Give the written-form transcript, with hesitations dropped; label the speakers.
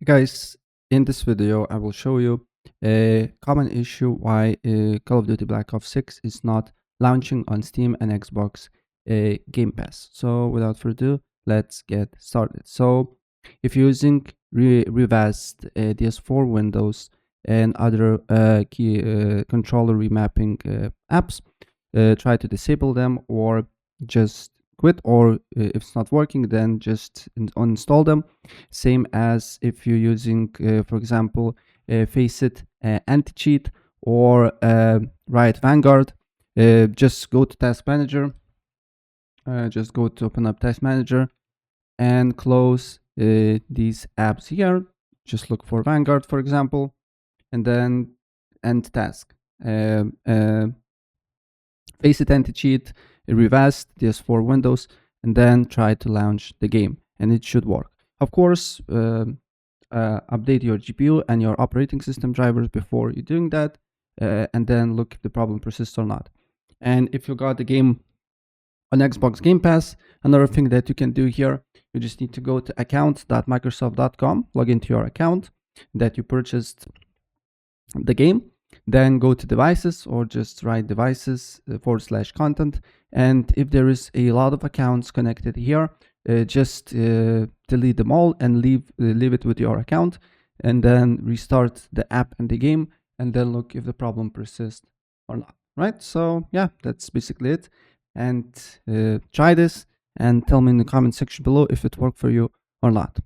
Speaker 1: Guys, in this video, I will show you a common issue why Call of Duty Black Ops 6 is not launching on Steam and Xbox Game Pass. So without further ado, let's get started. So if you're using revised DS4 Windows and other key controller remapping apps, try to disable them or just quit, or if it's not working, then just uninstall them. Same as if you're using, for example, Faceit anti-cheat or Riot Vanguard. Just go to Task Manager. Just go to open up Task Manager and close these apps here. Just look for Vanguard, for example, and then end task. Faceit anti-cheat, revised DS4 Windows, and then try to launch the game, and it should work. Of course, update your GPU and your operating system drivers before you're doing that, and then look if the problem persists or not. And if you got the game on Xbox Game Pass, another thing that you can do here, you just need to go to account.microsoft.com, log into your account that you purchased the game, then go to devices, or just write devices /content. And if there is a lot of accounts connected here, just delete them all and leave it with your account, and then restart the app and the game, and then look if the problem persists or not. Right? So yeah, that's basically it. And try this and tell me in the comment section below if it worked for you or not.